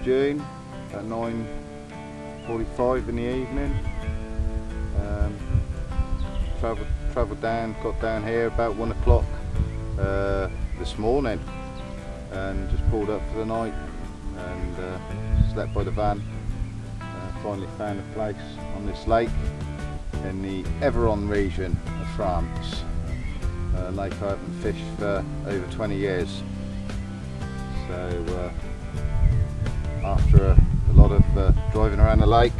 June at 9:45 in the evening. Travelled down, got down here about 1 o'clock this morning and just pulled up for the night and slept by the van. Finally found a place on this lake in the Aveyron region of France. A lake I haven't fished for over 20 years. So after a lot of driving around the lake,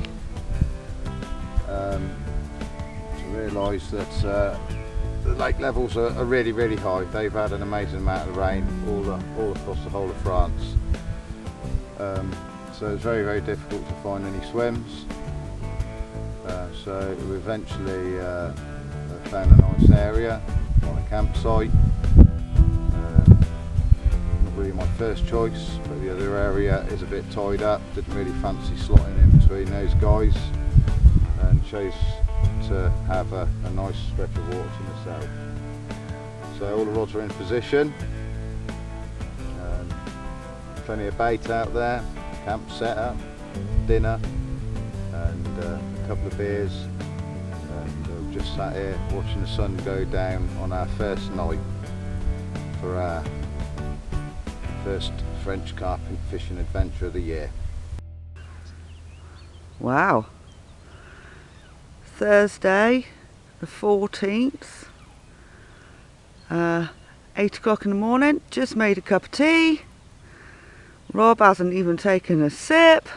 to realise that the lake levels are really high. They've had an amazing amount of rain all across the whole of France. So it's very difficult to find any swims. So we eventually found a nice area on a campsite. Not really my first choice, but the other area is a bit tied up. Didn't really fancy slotting in between those guys and chose to have a nice stretch of water to myself. So all the rods are in position. Plenty of bait out there, camp set up, dinner and a couple of beers, and we've just sat here watching the sun go down on our first night for our first French carp fishing adventure of the year. Wow. Thursday the 14th, 8 o'clock in the morning, just made a cup of tea. Rob hasn't even taken a sip,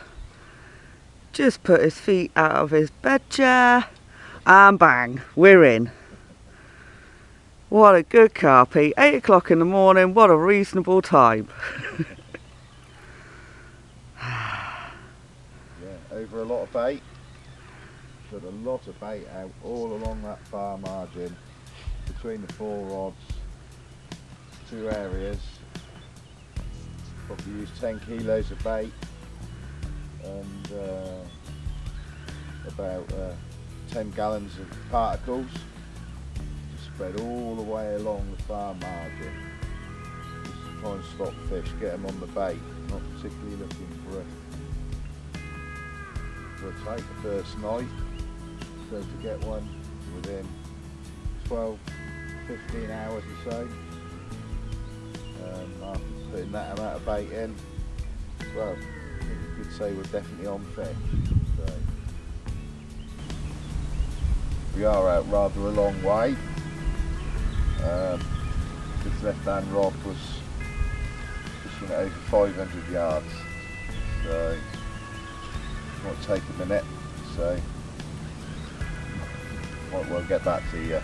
just put his feet out of his bed chair and bang, we're in. What a good carpy, 8 o'clock in the morning, what a reasonable time. Yeah, over a lot of bait, put a lot of bait out all along that far margin between the 4 rods, 2 areas. Probably used 10 kilos of bait and about 10 gallons of particles, just spread all the way along the far margin. Just to try and spot fish, get them on the bait, not particularly looking for a take the first night. So to get one within 12-15 hours or so, after putting that amount of bait in, well, I think you could say we're definitely on fish. So we are out rather a long way. This left-hand rod was fishing at over 500 yards, so it might take a minute. So might well get back to you.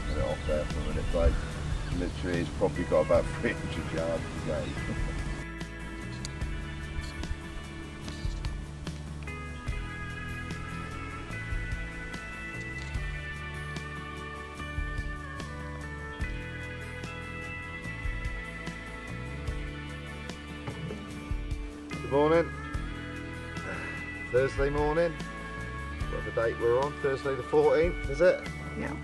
Put it off there for a minute, but literally it's probably got about 300 yards to go. Good morning. Thursday morning. Whatever date we're on, Thursday the 14th, is it? Yeah.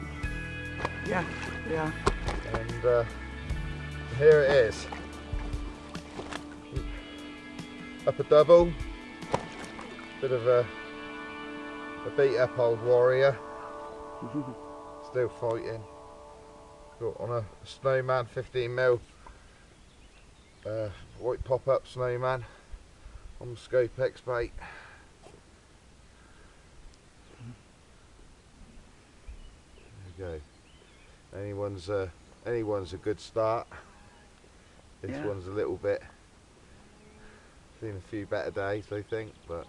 And here it is. Up a double. Bit of a beat up old warrior. Still fighting. Got on a snowman, 15mm white pop-up snowman on the Scope X bait. There you go. Anyone's a good start. This one's a little bit, seen a few better days I think, but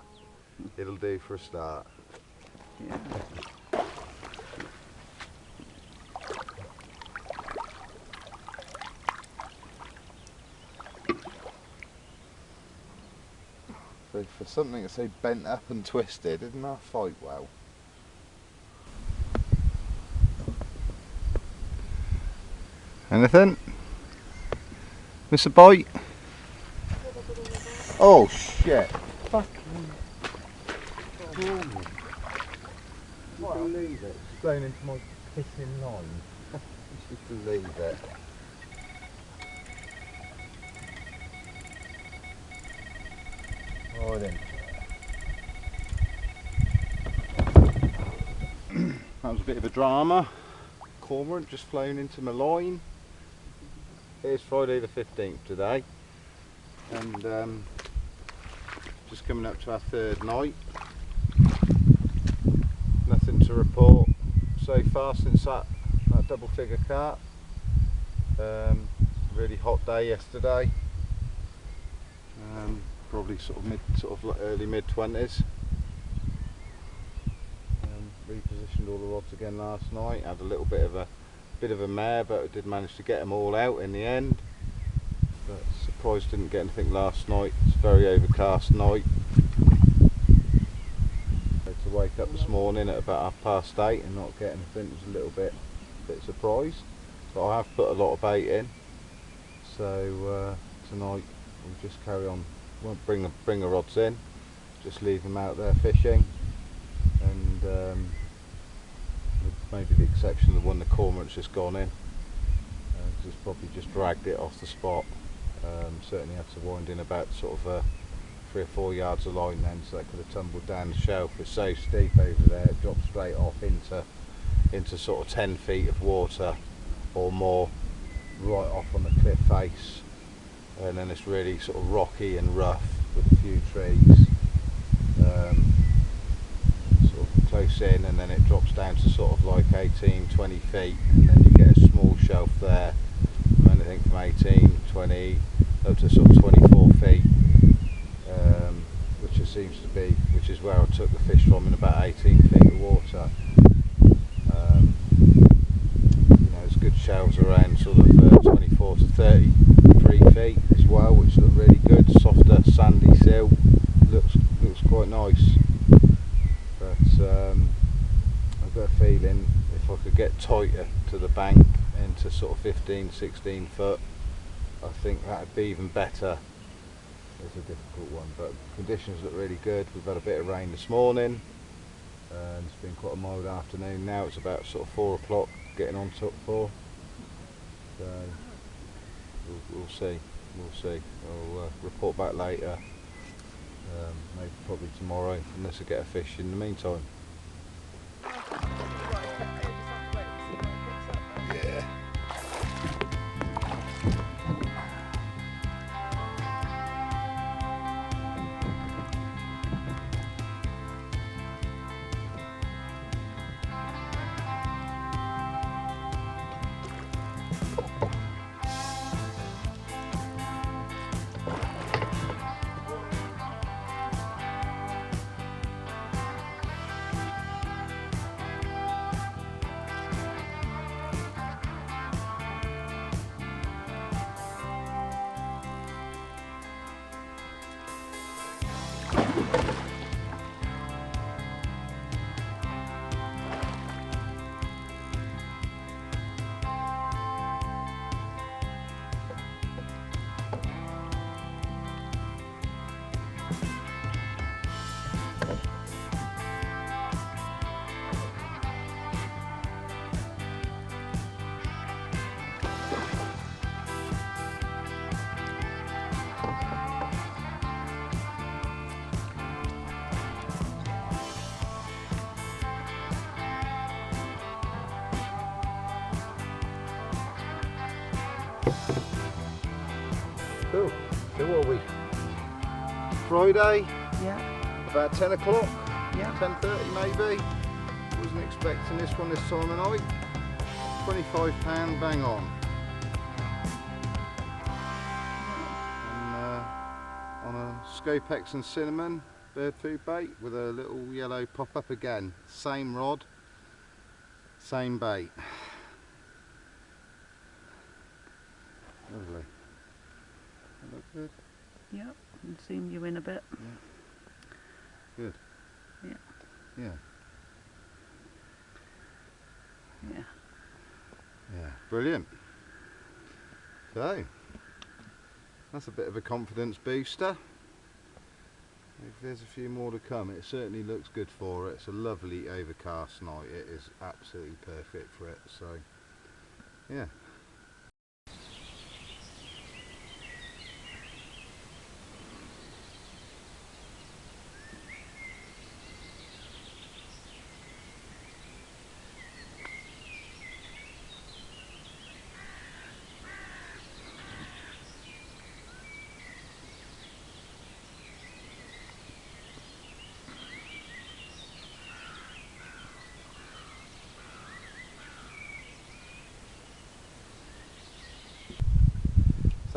it'll do for a start. Yeah. So for something that's so bent up and twisted, didn't that fight well? Anything? Miss a bite? Oh shit! Fucking. What? Believe it. It's blown into my pissing line. Just believe it. right in. That was a bit of a drama. Cormorant just flown into my line. It's Friday the 15th today, and just coming up to our third night. Nothing to report so far since that double figure carp. Really hot day yesterday. Probably sort of early mid 20s. Repositioned all the rods again last night. Had a little bit of a mare, but I did manage to get them all out in the end. But surprised didn't get anything last night. It's a very overcast night. To wake up this morning at about 8:30 and not get anything was a little bit surprised. But I have put a lot of bait in, so tonight we'll just carry on. Won't bring the rods in, just leave them out there fishing, and with maybe the exception of the one the cormorant's just gone in, because it's probably just dragged it off the spot. Certainly had to wind in about sort of 3 or 4 yards of line then, so that could have tumbled down the shelf. It's so steep over there, it drops straight off into sort of 10 feet of water or more, right off on the cliff face, and then it's really sort of rocky and rough with a few trees sort of close in, and then it drops down to sort of like 18-20 feet, and then you get a small shelf there from anything from 18, 20 up to sort of 24 feet, which is where I took the fish from, in about 18 feet of water. There's good shelves around sort of 24 to 33 feet as well, which look really good. Softer sandy silt, looks quite nice. But I've got a feeling if I could get tighter to the bank into sort of 15-16 foot, I think that would be even better. It's a difficult one, but conditions look really good. We've had a bit of rain this morning, and it's been quite a mild afternoon. Now it's about sort of 4 o'clock, getting on to 4. So we'll see. I'll report back later. Maybe probably tomorrow, unless I get a fish in the meantime. Yeah. Cool. So what are we? Friday? Yeah. About 10 o'clock? Yeah. 10:30 maybe? Wasn't expecting this one this time of night. £25 bang on. On a Scopex and cinnamon bird food bait with a little yellow pop up again. Same rod, same bait. Lovely. That look good? Yeah, and zoom you in a bit. Yeah. Good. Yeah. Yeah. Yeah. Yeah. Brilliant. So, that's a bit of a confidence booster. If there's a few more to come, it certainly looks good for it. It's a lovely overcast night. It is absolutely perfect for it. So, yeah.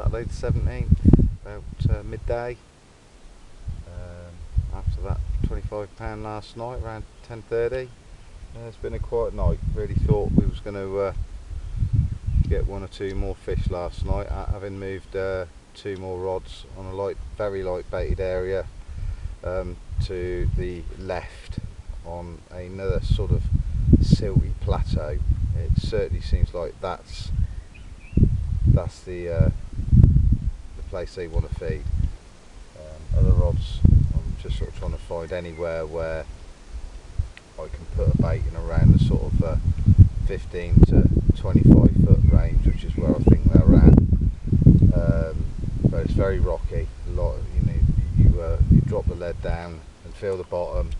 Saturday the 17th, about midday. After that £25 last night around 10:30. It's been a quiet night. Really thought we was going to get one or two more fish last night, having moved 2 more rods on a very light baited area to the left on another sort of silty plateau. It certainly seems like that's the place they want to feed. Other rods, I'm just sort of trying to find anywhere where I can put a bait in around the sort of 15 to 25 foot range, which is where I think they're at. But it's very rocky. A lot, you drop the lead down and feel the bottom,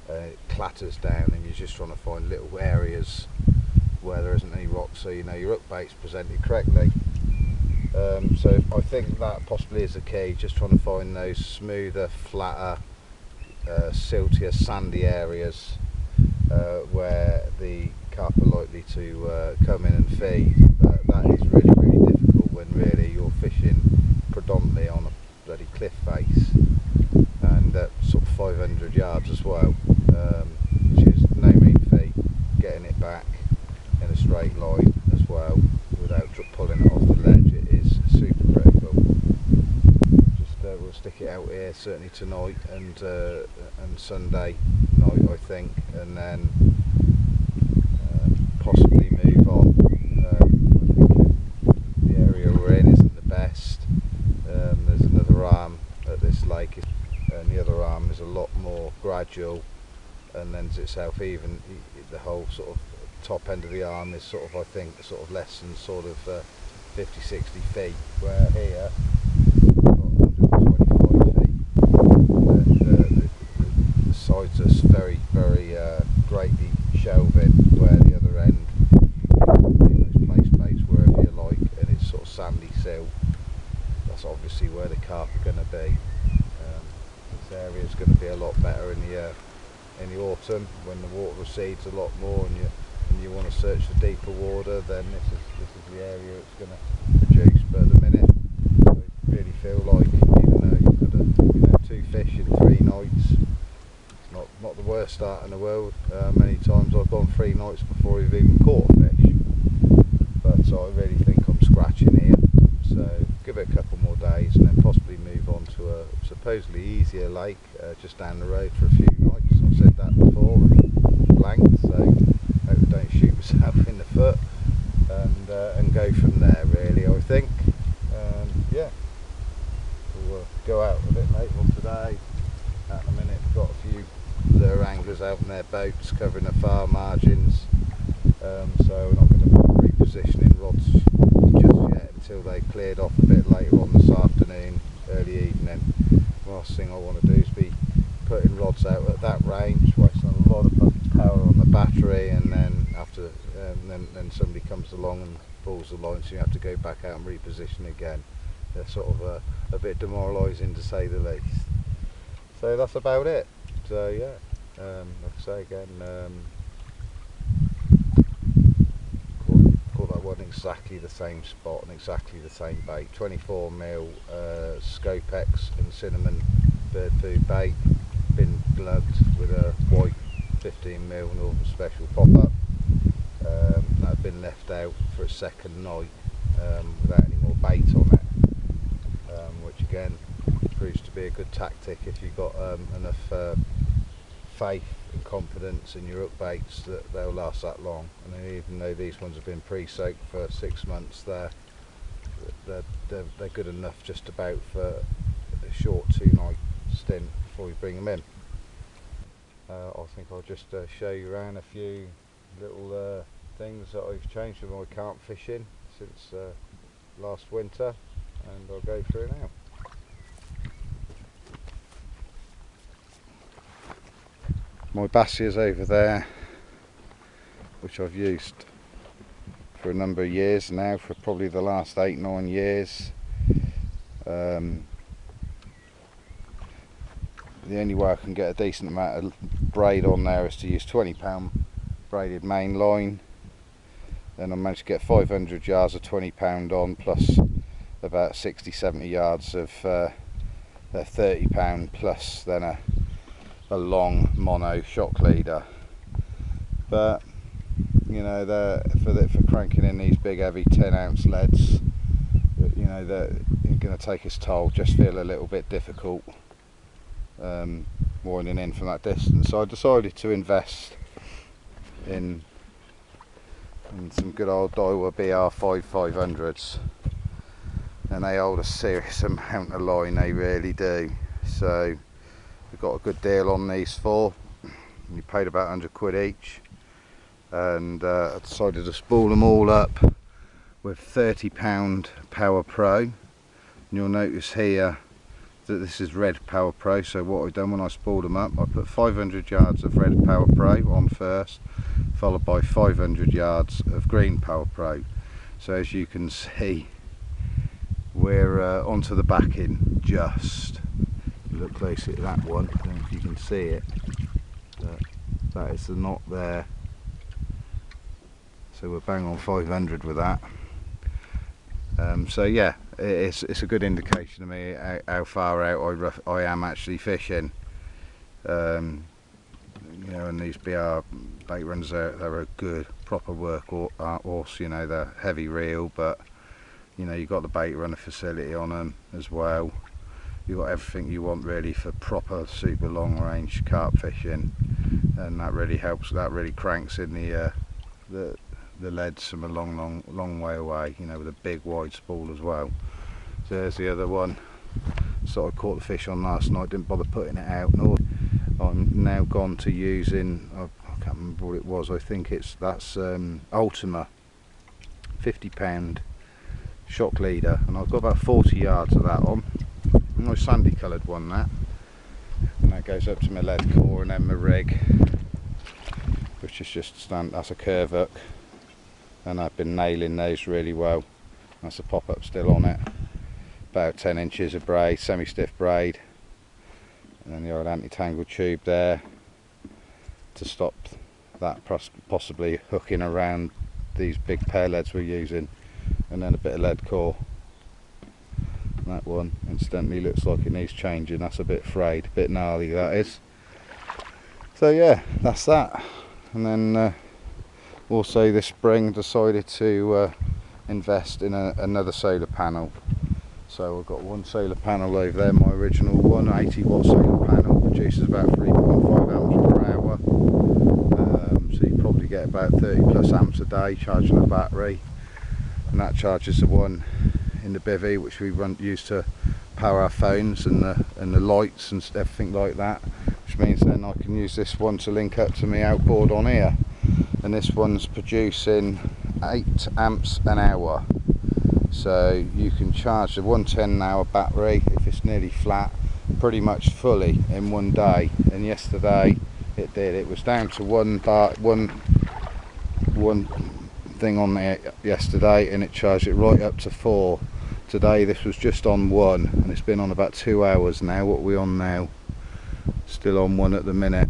it clatters down, and you're just trying to find little areas where there isn't any rock, so you know your hook bait's presented correctly. So I think that possibly is the key, just trying to find those smoother, flatter, siltier, sandy areas where the carp are likely to come in and feed. But that is really, really difficult when really you're fishing predominantly on a bloody cliff face and at sort of 500 yards as well, which is no mean feat, getting it back in a straight line as well without pulling it off the ledge. It is super critical. Just we'll stick it out here certainly tonight and Sunday night I think, and then possibly move on. I think the area we're in isn't the best. There's another arm at this lake and the other arm is a lot more gradual and lends itself even. The whole sort of top end of the arm is sort of, I think, sort of less than sort of 50-60 feet, where here about 125 feet, and the sides are very, very greatly shelving, where the other end those place baits wherever you like, and it's sort of sandy sill. That's obviously where the carp are going to be. This area is going to be a lot better in the autumn when the water recedes a lot more, and you want to search for deeper water, then this is the area it's going to produce. But at the minute, I really feel like, even though you've had 2 fish in 3 nights, it's not the worst start in the world. Many times I've gone 3 nights before I've even caught a fish, but so I really think I'm scratching here. So give it a couple more days and then possibly move on to a supposedly easier lake just down the road for a few nights. I've said that before and blanked, so hope I don't shoot myself in the foot, and go from there really, I think. Yeah, we'll go out a bit later on today. At the minute we've got a few lure anglers out in their boats covering the far margins, so we're not going to be repositioning rods just yet until they cleared off a bit later on this afternoon, early evening. Last thing I want to do is be putting rods out at that range, wasting a lot of power on the battery, and then after then somebody comes along and pulls the line, so you have to go back out and reposition again. They're sort of a bit demoralising to say the least. So that's about it. So yeah, like I say again, caught that one exactly the same spot and exactly the same bait. 24mm Scopex and cinnamon bird food bait, been glugged with a white 15mm Northern Special pop-up. That had been left out for a second night without any more bait on it, which again proves to be a good tactic if you've got enough faith and confidence in your hook baits that they'll last that long. And even though these ones have been pre-soaked for 6 months, they're good enough just about for a short 2-night stint before we bring them in. I think I'll just show you around a few little things that I've changed with my carp fishing since last winter, and I'll go through now. My Bassia's over there, which I've used for a number of years now, for probably the last 8-9 years. The only way I can get a decent amount of braid on there is to use 20-pound braided main line. Then I managed to get 500 yards of 20-pound on, plus about 60-70 yards of they're £30 plus then a long mono shock leader. But you know, for cranking in these big heavy 10-ounce leads, you know, they're going to take its toll, just feel a little bit difficult winding in from that distance. So I decided to invest in some good old Daiwa BR 5500s, and they hold a serious amount of line, they really do. So we got a good deal on these four. We paid about 100 quid each, and I decided to spool them all up with £30 Power Pro. And you'll notice here that this is red Power Pro. So what I've done when I spooled them up, I put 500 yards of red Power Pro on first, followed by 500 yards of green Power Pro. So as you can see, we're onto the backing just. Look closely at that one, I don't know if you can see it, but that is the knot there. So we're bang on 500 with that. So yeah, it's a good indication to me how far out I am actually fishing. You know, and these BR bait runs, they're a good proper work horse. You know, they're heavy reel, but you know, you've got the bait runner facility on them as well. You've got everything you want really for proper super long range carp fishing, and that really helps. That really cranks in the leads from a long way away, you know, with a big wide spool as well. So there's the other one. So I caught the fish on last night, didn't bother putting it out. Nor I'm now gone to using, I can't remember what it was, I think that's Ultima £50 shock leader, and I've got about 40 yards of that on. A nice sandy coloured one, that, and that goes up to my lead core, and then my rig, which is just that's a curve hook, and I've been nailing those really well. That's a pop-up still on it, about 10 inches of braid, semi-stiff braid, and then the old anti-tangle tube there to stop that possibly hooking around these big pair leads we're using, and then a bit of lead core. That one instantly looks like it needs changing. That's a bit frayed, a bit gnarly, that is. So yeah, that's that. And then also this spring decided to invest in another solar panel. So I've got one solar panel over there, my original one, 80-watt solar panel, produces about 3.5 amps per hour. So you probably get about 30 plus amps a day charging a battery, and that charges the one in the bivvy, which we use to power our phones and the lights and everything like that, which means then I can use this one to link up to my outboard on here, and this one's producing 8 amps an hour. So you can charge the 110 hour battery, if it's nearly flat, pretty much fully in one day. And yesterday it did. It was down to one thing on there yesterday, and it charged it right up to 4. Today this was just on 1, and it's been on about 2 hours now. What are we on now? Still on 1 at the minute,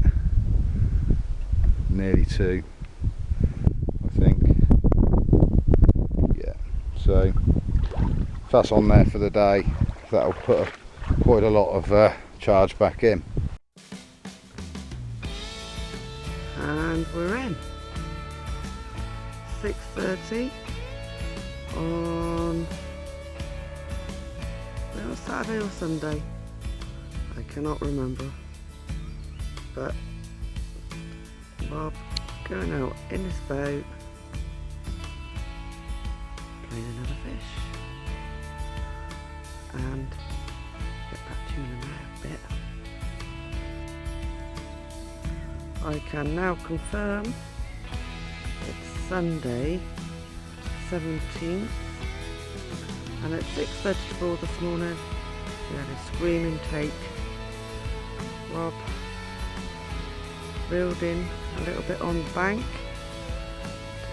nearly 2 I think. Yeah, so if that's on there for the day, that'll put quite a lot of charge back in. And we're in 6:30 on Saturday or Sunday, I cannot remember, but Bob going out in his boat, playing another fish, and get that tuna out a bit. I can now confirm it's Sunday 17th, and at 6:34 this morning we had a screaming take. Rob reeled in a little bit on the bank,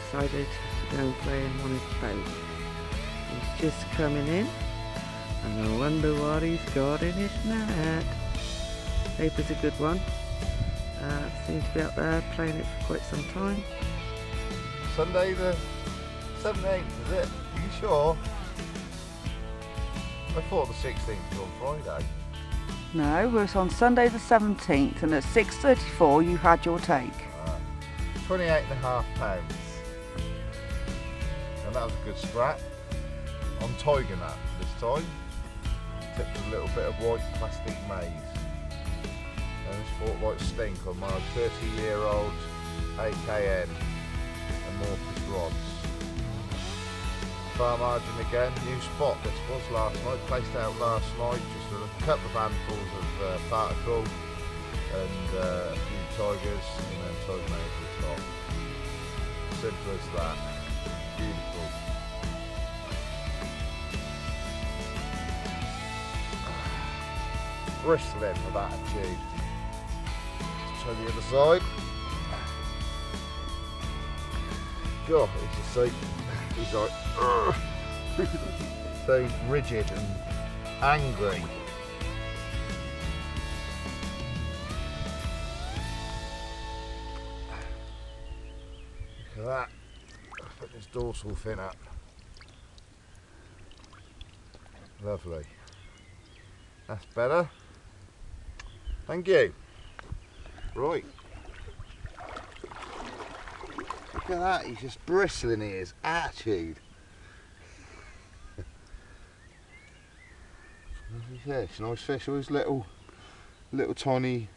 decided to go and play him on his boat. He's just coming in, and I wonder what he's got in his net. Hope it's a good one. Seems to be out there playing it for quite some time. Sunday the 17th, is it? Are you sure? I thought the 16th was on Friday. No, it was on Sunday the 17th, and at 6:34 you had your take. 28.5 pounds. And that was a good scrap. I'm togging that this time. Tipped with a little bit of white plastic maize. And this sport stink on my 30-year-old AKN amorphous rods. Far margin again, new spot. This was last night, placed out last night, just a couple of handfuls of particle and a few tigers, and then tiger maize to the top. Simple as that. Beautiful. Bristling with attitude. Let's try the other side. God, it's just so, he's like, so rigid and angry. Look at that. Put this dorsal fin up. Lovely. That's better. Thank you. Right. Look at that, he's just bristling his attitude. Lovely fish, nice fish, all his little tiny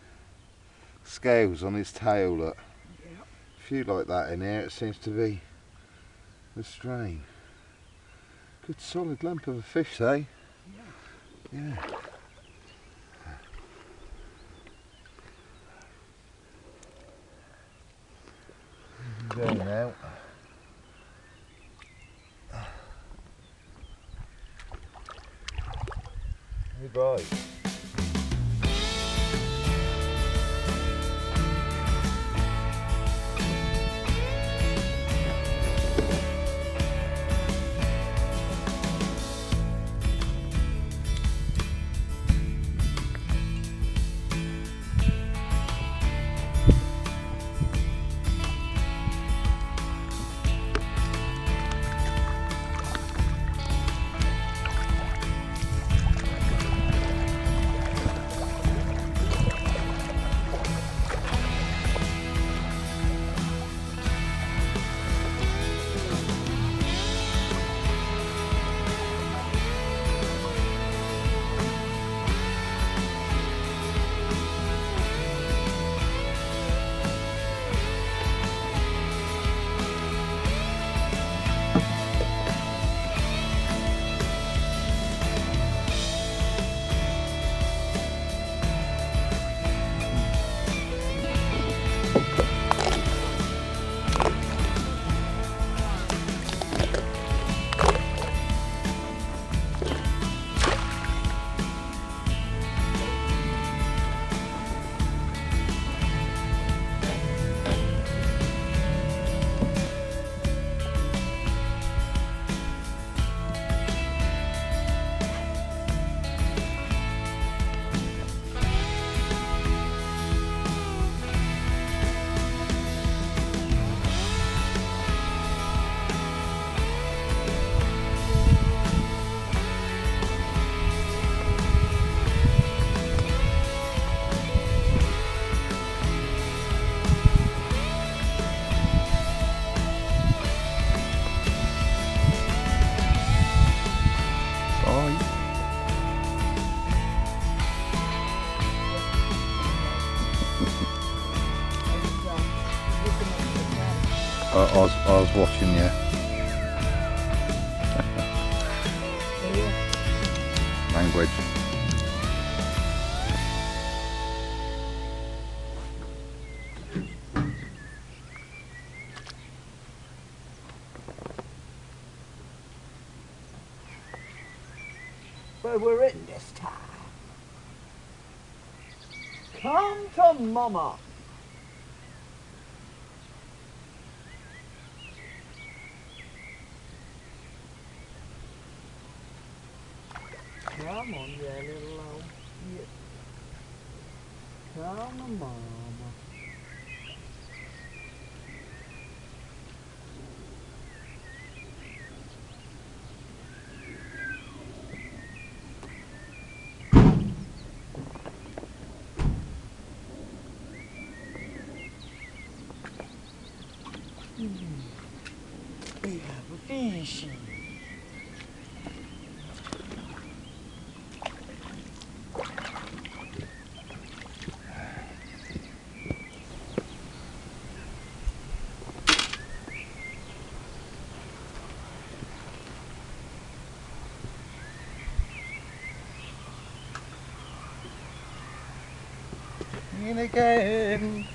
scales on his tail, look. Yep. A few like that in here, it seems to be the strain. Good solid lump of a fish, eh? Yeah. There now. Goodbye. I was watching you. Language. Where we're in this time. Come to Mama. Come on, you little old. Yeah. Come to Mama. fishing. In again.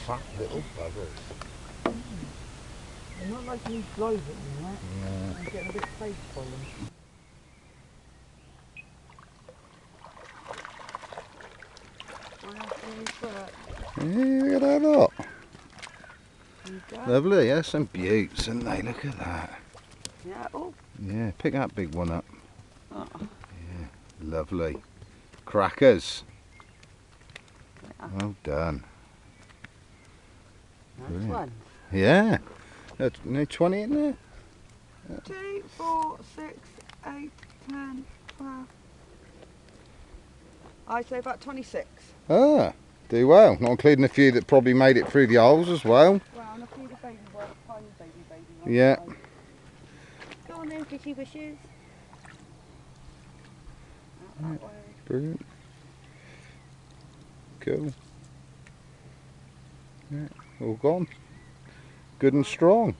Fat little buggers. They're not like these flies at me, right? Yeah. I'm getting a bit face by them. Yeah, look at that lot. There you go. Lovely, yeah, some beauts, and they look at that. Yeah, oh. Yeah, pick that big one up. Oh. Yeah, lovely. Crackers. Yeah. Well done. Nice Brilliant. one. Yeah. That's no 20 in there. 2, 4, 6, 8, 10, 12. I'd say about 26. Ah, do well. Not including a few that probably made it through the holes as well. Well, and a few the baby ones, tiny baby ones. Yeah. Go on then, fishy wishes. Out that way. Brilliant. Cool. Yeah, all gone. Good and strong.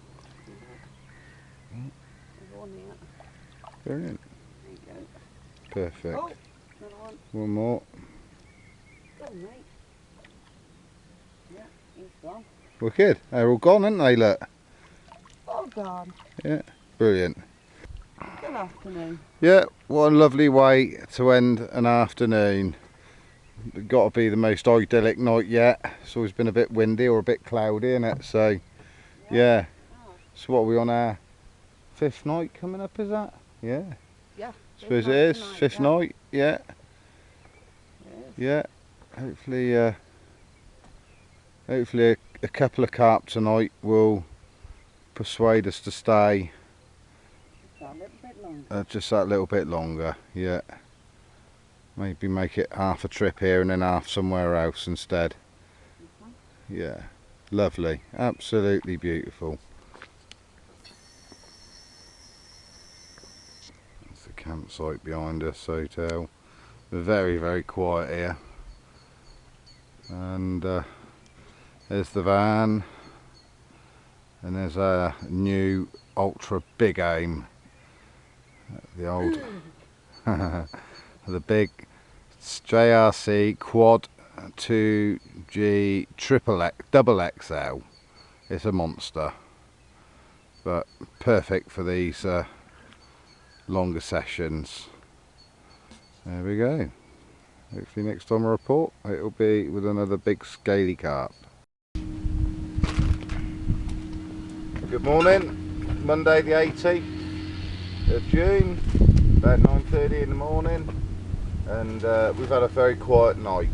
There's one here. Brilliant. There you go. Perfect. Oh, another one. One more. Go on, mate. Yeah, he's gone. Wicked. They're all gone, aren't they, look? Well done. Yeah. Brilliant. Good afternoon. Yeah, what a lovely way to end an afternoon. Got to be the most idyllic night yet. It's always been a bit windy or a bit cloudy, isn't it? So, yeah. So what are we on our 5th night coming up, is that? Yeah. Yeah. Suppose it is. 5th night, yeah. Yeah. Hopefully, hopefully a couple of carp tonight will persuade us to stay A little bit longer. just that little bit longer, yeah. Maybe make it half a trip here and then half somewhere else instead. Yeah, lovely, absolutely beautiful. That's the campsite behind us, hotel. We're very, very quiet here. And there's the van. And there's a new ultra big aim. The old, the big JRC quad 2G double XL. It's a monster, but perfect for these longer sessions. There we go. Hopefully next time I report it'll be with another big scaly carp. Good morning, Monday the 18th of June, about 9:30 in the morning, and we've had a very quiet night.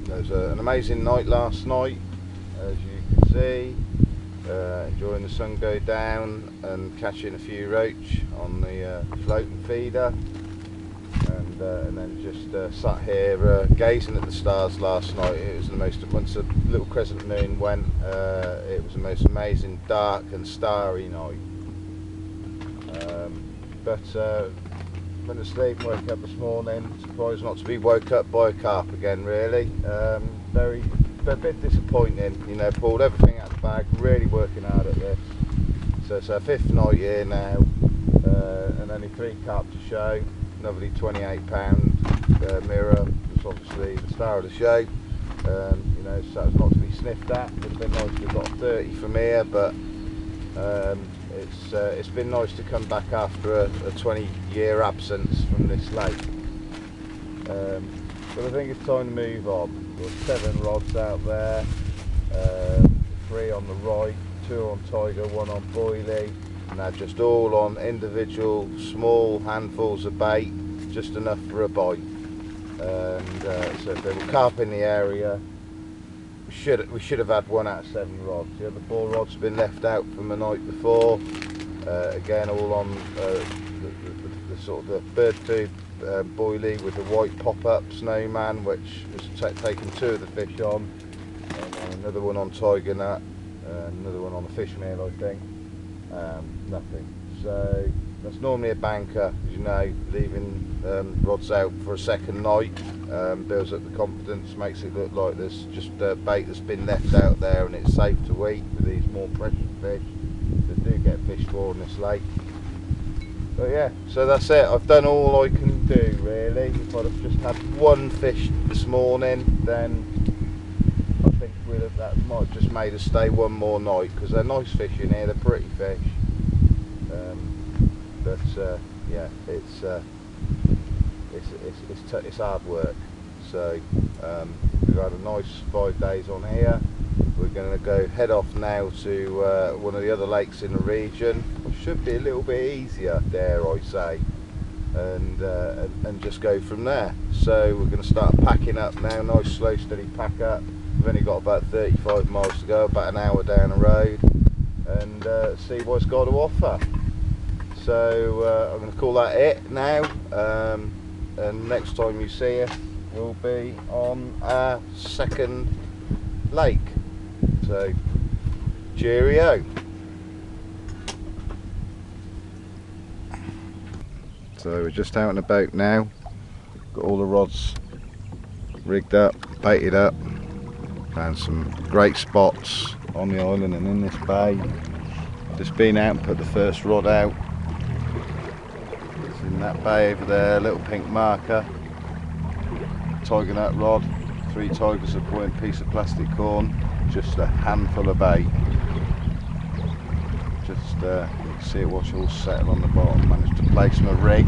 There was an amazing night last night, as you can see, enjoying the sun go down and catching a few roach on the floating feeder, and then just sat here gazing at the stars last night. It was the most, once the little crescent moon went, it was the most amazing dark and starry night. But went to sleep and woke up this morning, surprised not to be woke up by a carp again, really. A bit disappointing, you know, pulled everything out of the bag, really working hard at this. So it's our 5th night here now, and only 3 carp to show. Lovely 28-pound mirror, was obviously the star of the show. You know, so it's not to be sniffed at. Would have been nice to have got 30 from here, but it's been nice to come back after a 20-year absence from this lake. But I think it's time to move on. Got 7 rods out there, 3 on the right, 2 on tiger, 1 on boilie, and they're just all on individual small handfuls of bait, just enough for a bite. And so if there were carp in the area, we should have had 1 out of 7 rods. The other 4 rods have been left out from the night before. Again, all on the sort of the bird tube boilie with the white pop-up snowman, which has taken 2 of the fish on, and another one on tiger nut, another one on the fish meal, I think. Nothing. So that's normally a banker, as you know, leaving rods out for a second night. Builds up the confidence, makes it look like there's just bait that's been left out there and it's safe to eat for these more precious fish that do get fished for on this lake. But yeah, so that's it. I've done all I can do really. If I'd have just had 1 fish this morning, then I think that might have just made us stay 1 more night, because they're nice fish in here, they're pretty fish. Yeah, it's hard work. So we've had a nice 5 days on here. We're going to head off now to one of the other lakes in the region, which should be a little bit easier, dare I say, and just go from there. So we're going to start packing up now. Nice slow steady pack up. We've only got about 35 miles to go, about an hour down the road, and see what it's got to offer. So I'm going to call that it now, and next time you see us will be on our 2nd lake. So cheerio. So we're just out and about now, got all the rods rigged up, baited up, found some great spots on the island and in this bay. Just been out and put the first rod out. It's in that bay over there, little pink marker, tiger nut rod, 3 tigers a point, piece of plastic corn, just a handful of bait. Just you can see it watch all settle on the bottom. Managed to place my rig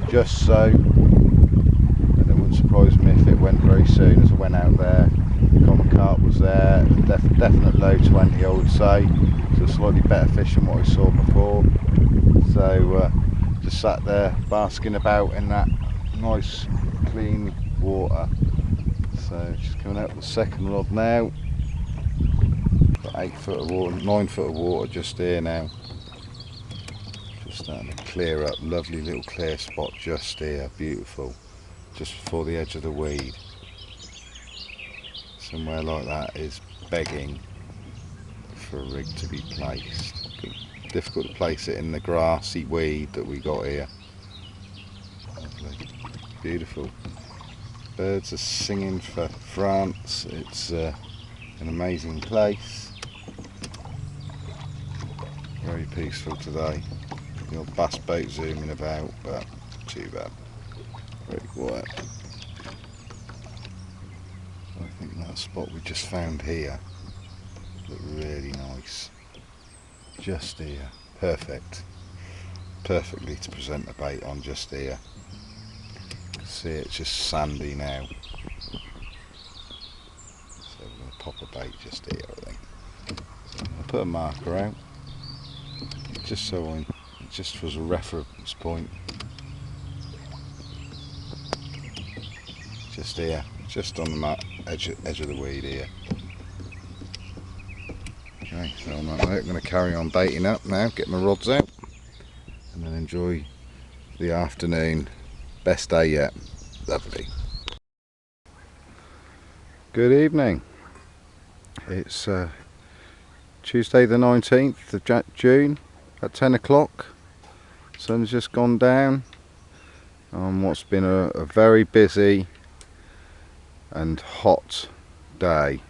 just so, and it wouldn't surprise me if it went very soon as I went out there. The common carp was there, definite low 20 I would say, so slightly better fish than what I saw before. So just sat there basking about in that nice clean water. So just coming out with the 2nd rod now. Got 8 foot of water, 9 foot of water just here now. Just starting to clear up, lovely little clear spot just here, beautiful. Just before the edge of the weed. Somewhere like that is begging for a rig to be placed. Difficult to place it in the grassy weed that we got here. Lovely, beautiful. Birds are singing for France. It's an amazing place. Very peaceful today. The old bass boat zooming about, but too bad. Very quiet. I think that spot we just found here looked really nice. Just here, perfectly to present the bait on just here. See, it's just sandy now, so we're going to pop a bait just here, I think. I'll put a marker out just so just as a reference point, just here, just on the edge of the weed here. Okay, so on that note, I'm going to carry on baiting up now, get my rods out, and then enjoy the afternoon. Best day yet. Lovely. Good evening. It's Tuesday the 19th of June at 10 o'clock. Sun's just gone down on what's been a very busy and hot day.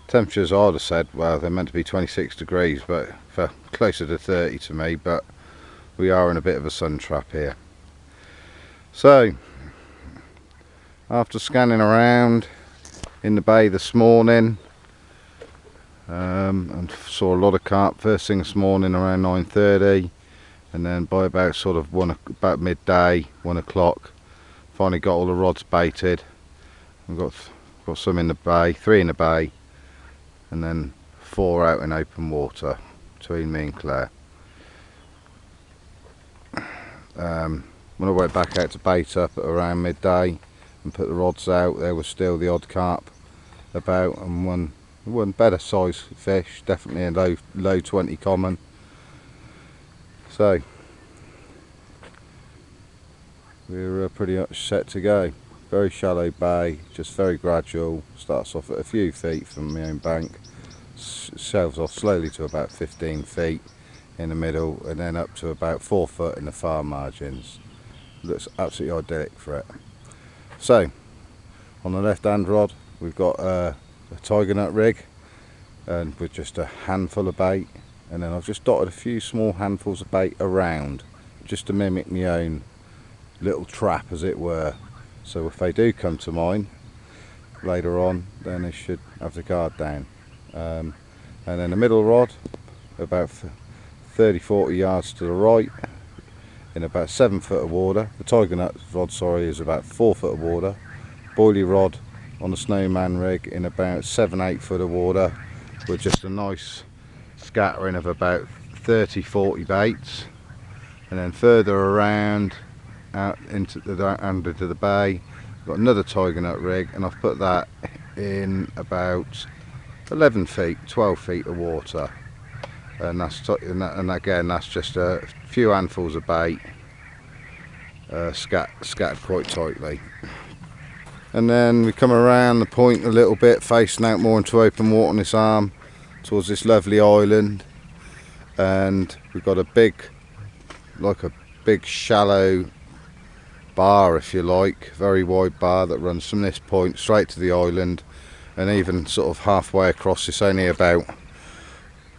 Temperatures, I would have said, well, they're meant to be 26 degrees, but for closer to 30 to me, but we are in a bit of a sun trap here. So, after scanning around in the bay this morning, and saw a lot of carp first thing this morning around 9:30, and then by about sort of about midday, 1 o'clock, finally got all the rods baited. We've got some in the bay, 3 in the bay, and then 4 out in open water between me and Claire. When I went back out to bait up at around midday and put the rods out, there was still the odd carp about, and one better size fish, definitely a low 20 common. So we're pretty much set to go. Very shallow bay, just very gradual. Starts off at a few feet from my own bank, shelves off slowly to about 15 feet in the middle, and then up to about 4 foot in the far margins. Looks absolutely idyllic for it. So on the left hand rod we've got a tiger nut rig, and with just a handful of bait, and then I've just dotted a few small handfuls of bait around, just to mimic my own little trap, as it were. So if they do come to mine later on, then they should have the guard down. And then the middle rod, about 30-40 yards to the right, in about 7 foot of water. The tiger nut rod, sorry, is about 4 foot of water. Boilie rod on the snowman rig in about 7-8 foot of water, with just a nice scattering of about 30-40 baits. And then further around out into the bay, got another tiger nut rig, and I've put that in about 11 feet, 12 feet of water, and and again that's just a few handfuls of bait, scattered quite tightly. And then we come around the point a little bit, facing out more into open water on this arm towards this lovely island, and we've got a big shallow bar, if you like, very wide bar that runs from this point straight to the island, and even sort of halfway across. It's only about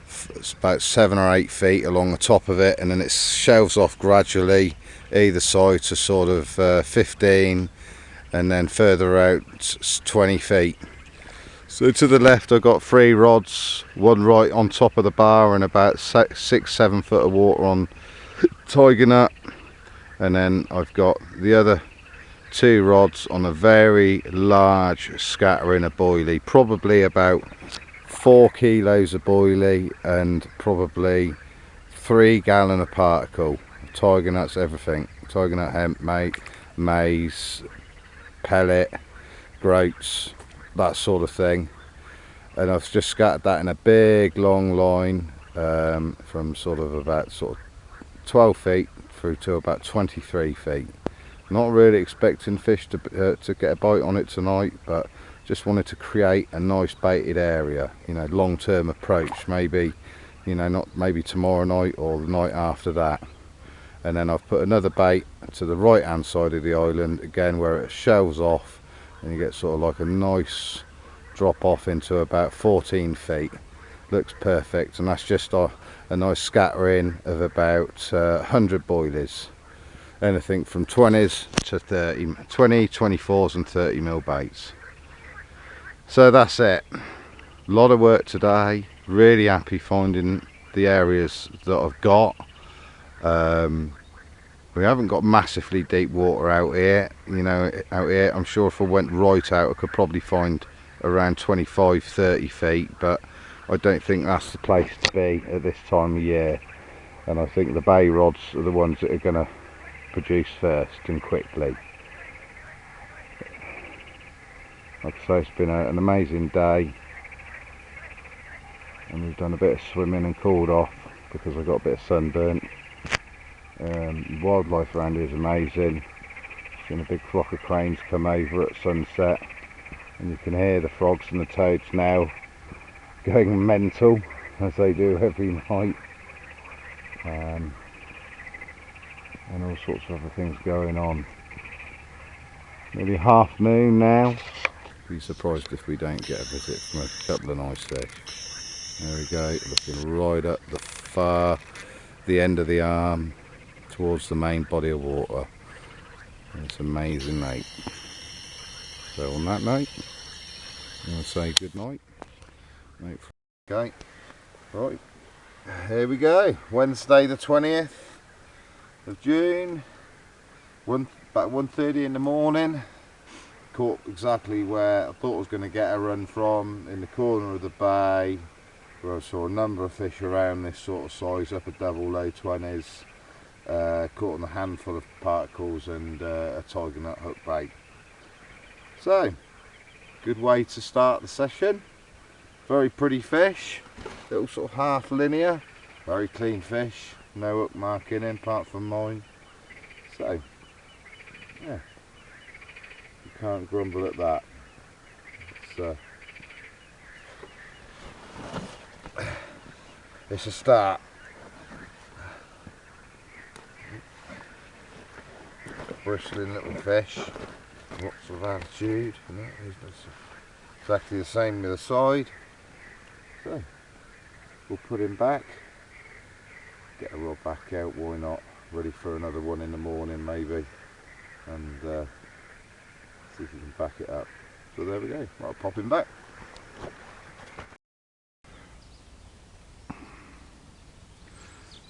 7 or 8 feet along the top of it, and then it shelves off gradually either side to sort of 15, and then further out 20 feet. So to the left I've got 3 rods, one right on top of the bar and about 6-7 foot of water on tiger nut, and then I've got the other 2 rods on a very large scattering of boilie, probably about 4 kilos of boilie and probably 3 gallon of particle. Tiger nuts, everything. Tiger nut, hemp, maize, pellet, groats, that sort of thing. And I've just scattered that in a big long line, from sort of 12 feet through to about 23 feet. Not really expecting fish to get a bite on it tonight, but just wanted to create a nice baited area, you know, long-term approach, maybe, you know, not maybe tomorrow night or the night after that. And then I've put another bait to the right hand side of the island, again where it shelves off, and you get sort of like a nice drop off into about 14 feet. Looks perfect, and that's just a nice scattering of about 100 boilies, anything from 20s to 30, 20, 24s and 30 mil baits. So that's it. A lot of work today. Really happy finding the areas that I've got. We haven't got massively deep water out here, you know, I'm sure if I went right out I could probably find around 25-30 feet, but I don't think that's the place to be at this time of year. And I think the bay rods are the ones that are going to produce first and quickly. Like I say, it's been an amazing day, and we've done a bit of swimming and cooled off because I got a bit of sunburnt. Wildlife around here is amazing. Seen a big flock of cranes come over at sunset, and you can hear the frogs and the toads now going mental, as they do every night, and all sorts of other things going on. Nearly half moon now. Be surprised if we don't get a visit from a couple of nice fish. There we go, looking right up the end of the arm towards the main body of water. It's amazing, mate. So on that note, I'm going to say good night. Okay, right, here we go. Wednesday the 20th of June, about 1:30 in the morning. Caught exactly where I thought I was going to get a run from, in the corner of the bay, where I saw a number of fish around this sort of size, upper double, low 20s. Caught on a handful of particles and a tiger nut hook bait. So, Good way to start the session. Very pretty fish, little sort of half linear, very clean fish, no hook mark in him apart from mine. So, yeah, you can't grumble at that. It's a start. Bristling little fish, lots of attitude. Exactly the same with the side. So we'll put him back, get a rod back out, why not, ready for another one in the morning maybe, and see if we can back it up. So there we go, I'll pop him back.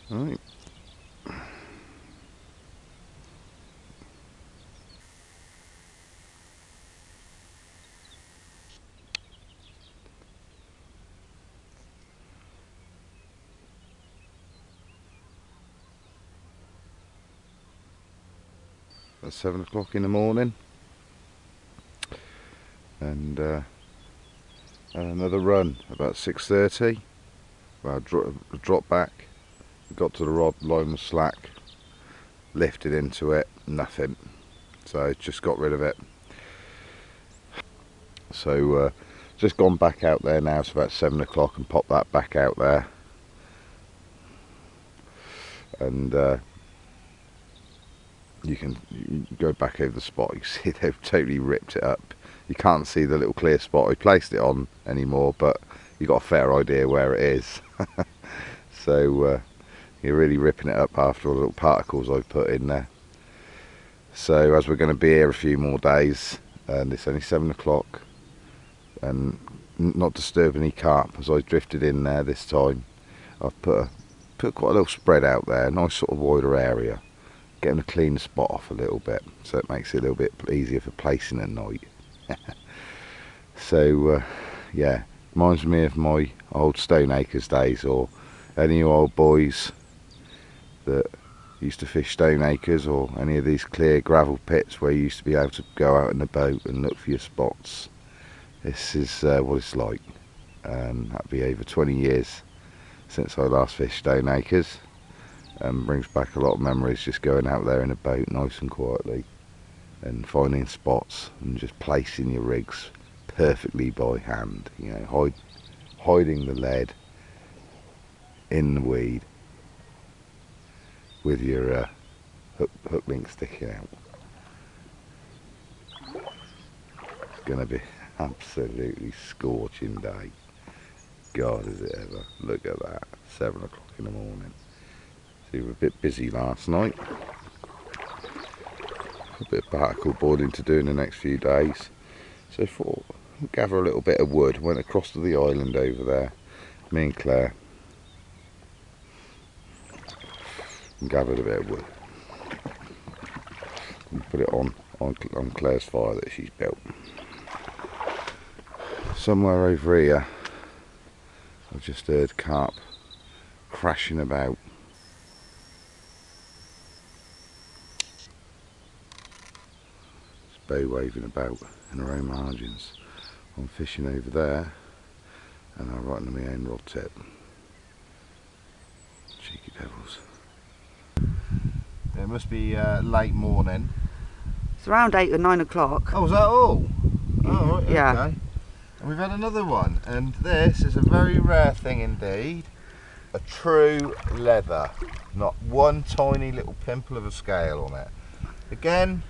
Right. At 7 o'clock in the morning, and another run about 6:30. Well, I dropped back, got to the rod, line was slack, lifted into it, nothing, so just got rid of it. So just gone back out there now. It's about 7 o'clock, and popped that back out there, and you can go back over the spot. You see they've totally ripped it up. You can't see the little clear spot I placed it on anymore, but you got a fair idea where it is. So you're really ripping it up after all the little particles I've put in there. So as we're going to be here a few more days, and it's only 7 o'clock, and not disturb any carp as I drifted in there this time, I've put quite a little spread out there, nice sort of wider area, getting to clean the spot off a little bit, so it makes it a little bit easier for placing at night. So yeah, reminds me of my old Stoneacres days, or any old boys that used to fish Stoneacres, or any of these clear gravel pits where you used to be able to go out in the boat and look for your spots. This is what it's like. That'll be over 20 years since I last fished Stoneacres. Brings back a lot of memories, just going out there in a boat nice and quietly and finding spots and just placing your rigs perfectly by hand, you know, hiding the lead in the weed with your hook link sticking out. It's going to be absolutely scorching day. God, is it ever. Look at that, 7 o'clock in the morning. We were a bit busy last night. A bit of particle boarding to do in the next few days. So I thought I'd gather a little bit of wood. Went across to the island over there, me and Claire, and gathered a bit of wood. And put it on Claire's fire that she's built. Somewhere over here, I've just heard carp crashing about. Bow waving about in her own margins. I'm fishing over there, and I'm right on my own rod tip. Cheeky devils. It must be late morning. It's around 8 or 9 o'clock. Oh, is that all? Oh, right, yeah. Okay. And we've had another one, and this is a very rare thing indeed. A true leather. Not one tiny little pimple of a scale on it. Again,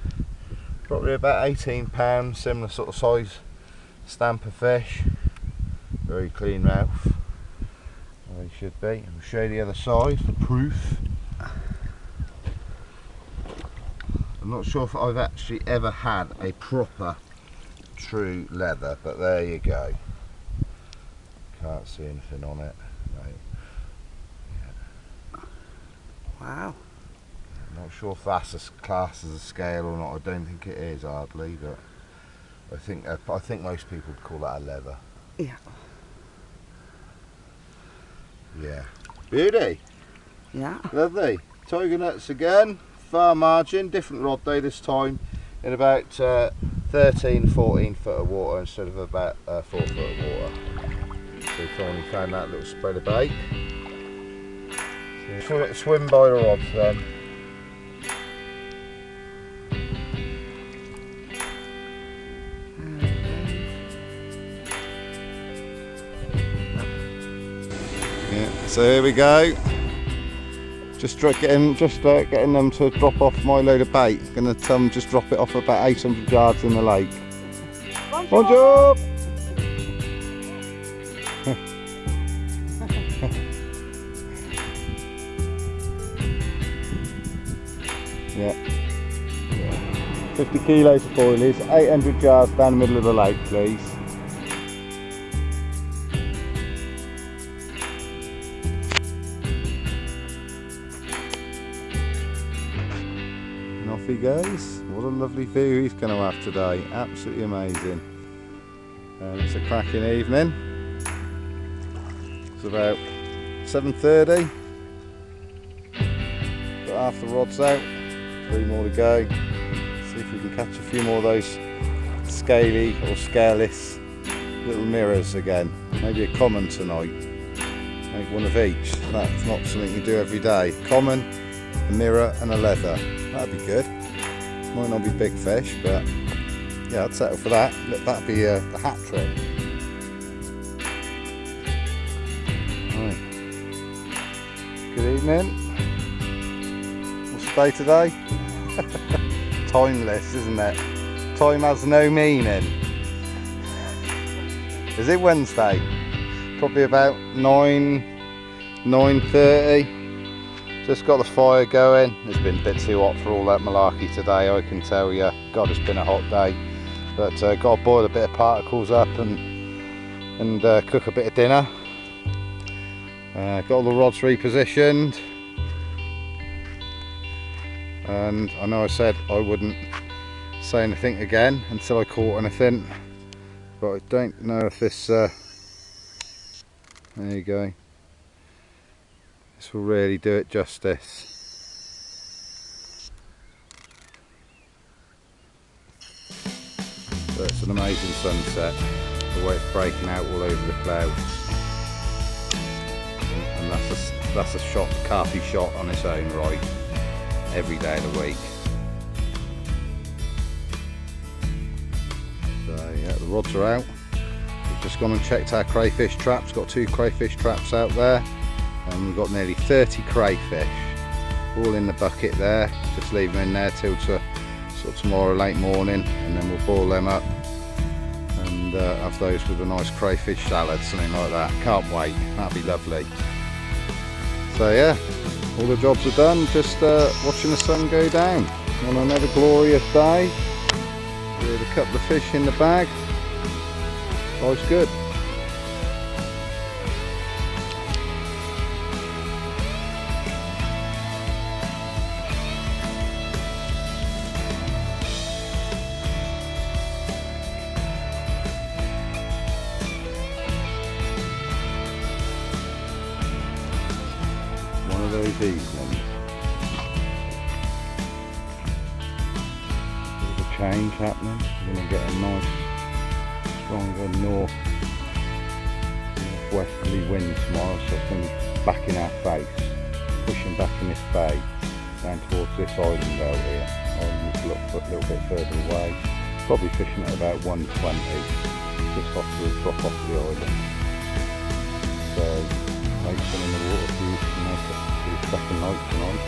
probably about 18 pounds, similar sort of size stamp of fish. Very clean mouth. Well, he should be. I'll show you the other side for proof. I'm not sure if I've actually ever had a proper true leather, but there you go. Can't see anything on it. No. Yeah. Wow. I'm not sure if that's a class as a scale or not. I don't think it is hardly, but I think most people would call that a leather. Yeah. Yeah. Beauty. Yeah. Lovely. Tiger nuts again. Far margin. Different rod day this time. In about 13, 14 foot of water instead of about 4 foot of water. So we finally found that little spread of bait. So swim by the rods then. Yeah, so here we go. Just getting them to drop off my load of bait. Gonna just drop it off about 800 yards in the lake. Bonjour! Yeah. 50 kilos of boilies, 800 yards down the middle of the lake, please. And off he goes. What a lovely view he's going to have today. Absolutely amazing. And it's a cracking evening. It's about 7:30. Got half the rods out. 3 more to go. See if we can catch a few more of those scaly or scaleless little mirrors again. Maybe a common tonight. Make one of each. That's not something you do every day. Common, a mirror and a leather. That'd be good. Might not be big fish, but yeah, I'd settle for that. That'd be a hat trick. Right. Good evening. What's the day today? Timeless, isn't it? Time has no meaning. Is it Wednesday? Probably about 9:30. Just got the fire going. It's been a bit too hot for all that malarkey today, I can tell you. God, it's been a hot day. But got to boil a bit of particles up and cook a bit of dinner. Got all the rods repositioned. And I know I said I wouldn't say anything again until I caught anything, but I don't know if this there you go, this will really do it justice. So it's an amazing sunset, the way it's breaking out all over the clouds, and that's a shot, carpy shot on its own right. Every day of the week. So yeah, the rods are out. We've just gone and checked our crayfish traps. Got 2 crayfish traps out there, and we've got nearly 30 crayfish, all in the bucket there. Just leave them in there till sort of tomorrow late morning, and then we'll boil them up and have those with a nice crayfish salad, something like that. Can't wait. That'll be lovely. So yeah. All the jobs are done, just watching the sun go down on another glorious day with a couple of fish in the bag. Life's good. One of those evenings. There's a change happening. We're going to get a nice, stronger northwesterly wind tomorrow, so it's going to be back in our face, pushing back in this bay down towards this island out here. I'll just look a little bit further away. Probably fishing at about 120, just off the drop off the island. So Mate's been in the water for the second night tonight.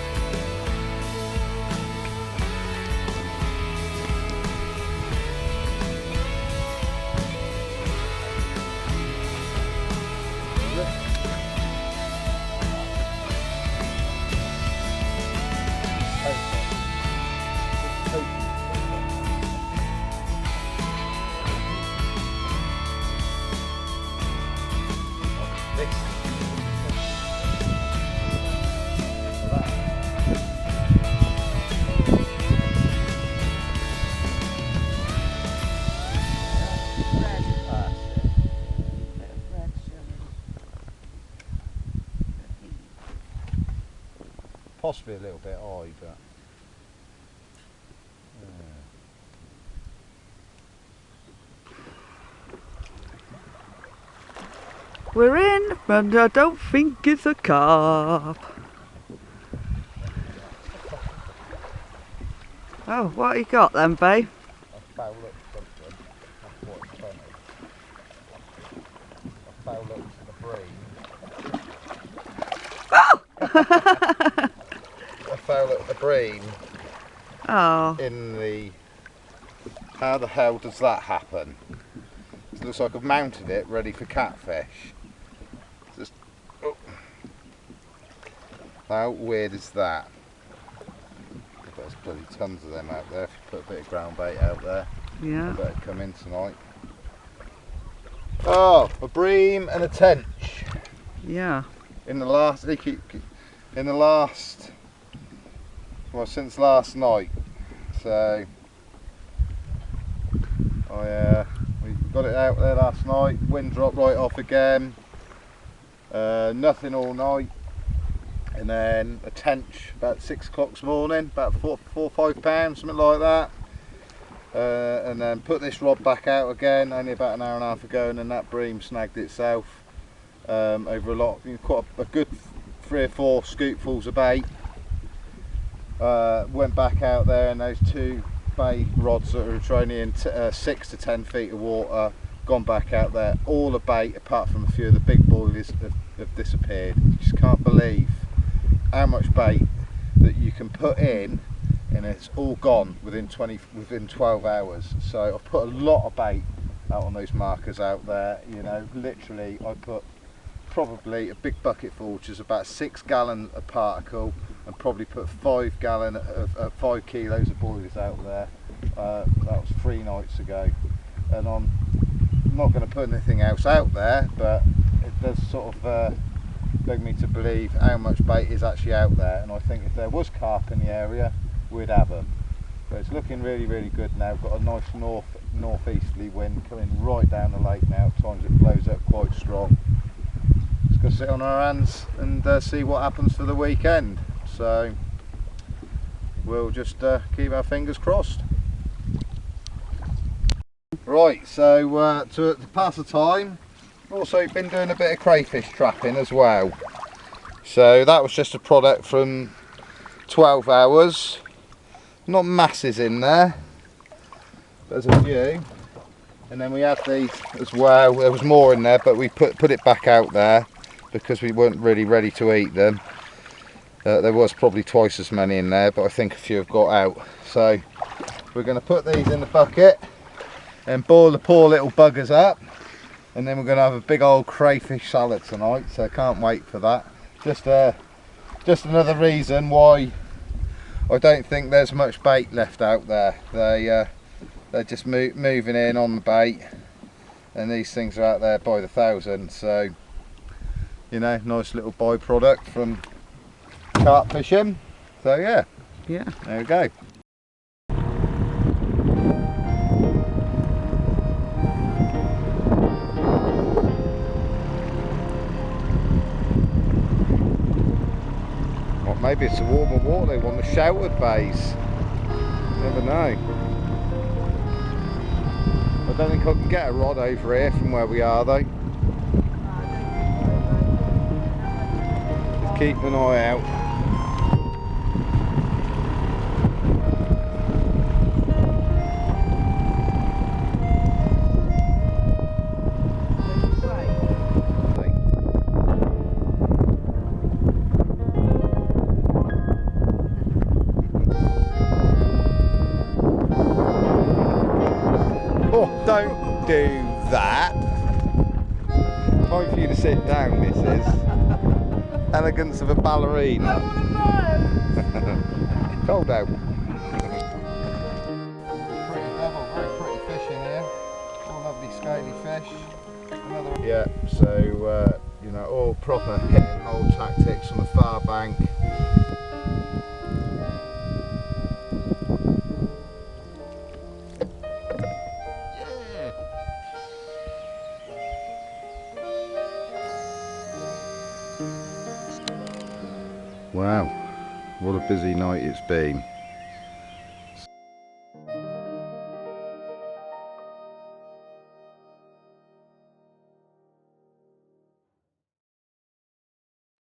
Possibly a little bit high, but we're in, and I don't think it's a carp. Oh, what you got then, babe? I foul up something. That's what's funny. I foul up the brain. Oh! I foul up the brain Oh. in the... How the hell does that happen? It looks like I've mounted it ready for catfish. Just, oh. How weird is that? There's bloody tons of them out there. If you put a bit of ground bait out there, Yeah. I better come in tonight. Oh, a bream and a tench. Yeah. In the last, well, since last night. So we got it out there last night. Wind dropped right off again. Nothing all night. And then a tench about 6 o'clock this morning, about 4 or 5 pounds, something like that. And then put this rod back out again, only about an hour and a half ago, and then that bream snagged itself over a lot, quite a good 3 or 4 scoopfuls of bait. Went back out there, and those 2 bait rods that were only in 6 to 10 feet of water, gone back out there. All the bait, apart from a few of the big boilies, have disappeared. You just can't believe how much bait that you can put in and it's all gone within 12 hours. So I've put a lot of bait out on those markers out there. You know, literally I put probably a big bucket full, which is about 6 gallon a particle, and probably put 5 kilos of boilies out there. That was 3 nights ago, and I'm not going to put anything else out there, but it does sort of led me to believe how much bait is actually out there. And I think if there was carp in the area, we'd have them. But it's looking really, really good now. We've got a nice northeasterly wind coming right down the lake now. At times it blows up quite strong. Just got to sit on our hands and see what happens for the weekend. So we'll just keep our fingers crossed. Right, so to pass the time, I've also been doing a bit of crayfish trapping as well. So that was just a product from 12 hours. Not masses in there, there's a few. And then we had these as well. There was more in there, but we put it back out there because we weren't really ready to eat them. There was probably twice as many in there, but I think a few have got out. So we're going to put these in the bucket and boil the poor little buggers up, and then we're going to have a big old crayfish salad tonight. So I can't wait for that. Just another reason why I don't think there's much bait left out there. They're just moving in on the bait, and these things are out there by the thousand. So, you know, nice little byproduct from carp fishing. So yeah, there we go. Well, maybe it's the warmer water. They want the sheltered bays. Never know. I don't think I can get a rod over here from where we are though. Just keep an eye out. Oh, don't do that. Time for you to sit down, missus. Elegance of a ballerina. Cold out. Pretty level, very pretty fish in here. All lovely scaly fish. Yeah, so you know, all proper hitting hole tactics on the far bank. Wow, what a busy night it's been.